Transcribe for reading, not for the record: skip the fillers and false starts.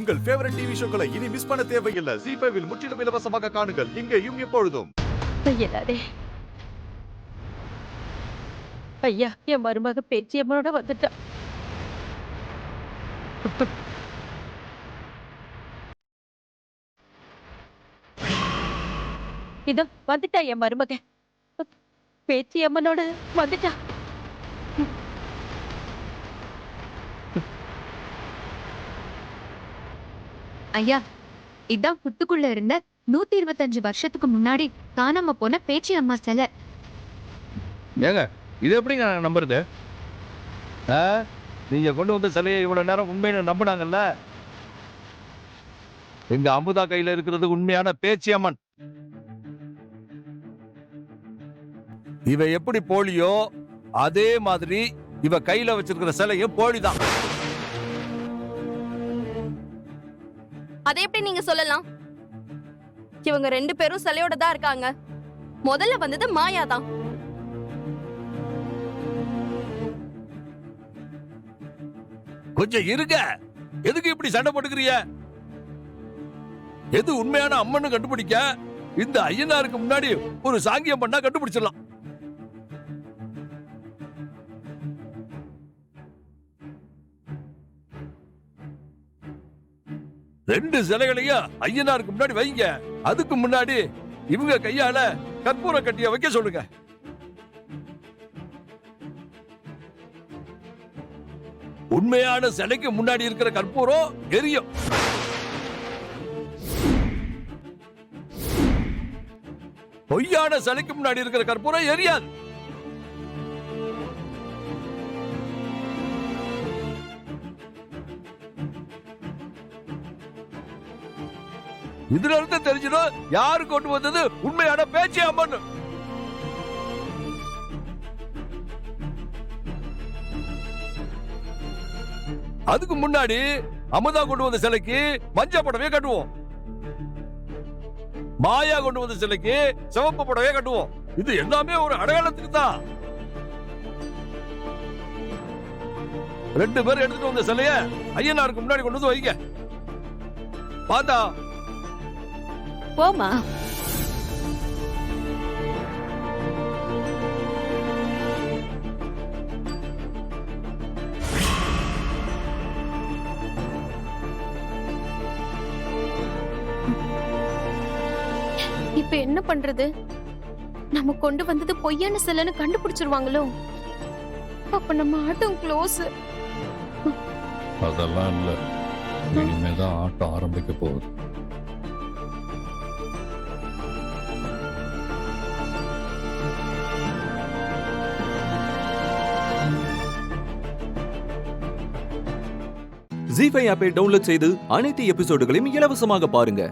உங்கள் favourite TV ஷோக்களை இனி miss பண்ண தேவையில்லை. ZEE5 இல் முற்றிலும் இலவசமாக காணுங்கள். இங்கேயும் எப்பொழுதும். ஐயா, என் மருமக பேச்சியம்மனோட வந்துட்டா. இதோ வந்துட்டா என் மருமக. பேச்சியம்மனோட வந்துட்டா. ஐயா, இதான் புத்துக்குள்ள இருந்த 125 வருஷத்துக்கு முன்னாடி காணாம போன பேச்சி அம்மா சிலை. ஏங்க, இது எப்படிங்க நம்புறது? நீங்க கொண்டு வந்த சிலையை இவ்வளவு நேரம் உண்மையில நம்பினாங்கல்ல. எங்க அமுதா கையில இருக்கிறது உண்மையான பேச்சி அம்மன். இவ எப்படி போலியோ அதே மாதிரி இவ கையில வச்சிருக்கிற சிலையும் போலிதான். அதை எப்படி நீங்க சொல்லலாம்? இவங்க 2 பேரும் சிலையோட தான் இருக்காங்க. முதல்ல வந்தது மாயா தான். கொஞ்சம் இருங்க, எதுக்கு இப்படி சண்டை போட்டுக்கிறீங்க? எது உண்மையான அம்மன்னு கண்டுபிடிக்க இந்த ஐயனாருக்கு முன்னாடி ஒரு சாங்கியம் பண்ணா கண்டுபிடிச்சிடலாம். ரெண்டு சிலைகளையும் ஐயனாருக்கு முன்னாடி வைங்க. அதுக்கு முன்னாடி இவங்க கையால கற்பூர கட்டிய வைக்க சொல்லுங்க. உண்மையான சிலைக்கு முன்னாடி இருக்கிற கற்பூரம் எரியும். பொய்யான சிலைக்கு முன்னாடி இருக்கிற கற்பூரம் எரியாது. இதுல இருந்து தெரிஞ்சிடும் யாரு கொண்டு வந்தது உண்மையான பேச்சி அம்மன். அதுக்கு முன்னாடி அமுதா கொண்டு வந்த சிலைக்கு மஞ்ச புடவையே கட்டுவோம். மாயா கொண்டு வந்த சிலைக்கு சிவப்பு புடவையே கட்டுவோம். இது எல்லாமே ஒரு அடையாளத்துக்கு தான். 2 பேர் எடுத்துட்டு வந்த சிலைய ஐயனாருக்கு முன்னாடி கொண்டு வந்து வைங்க. பார்த்தா போமா. இப்ப என்ன பண்றது? நம்ம கொண்டு வந்தது பொய்யான சிலைன்னு கண்டுபிடிச்சிருவாங்களோ? அப்ப நம்ம ஆட்டம் க்ளோஸ். அதெல்லாம் இல்ல, இனிமேதான் ஆட்டம் ஆரம்பிக்க போகுது. ZEE5 ஆப்பை டவுன்லோட் செய்து அனைத்து எபிசோடுகளையும் இலவசமாக பாருங்க.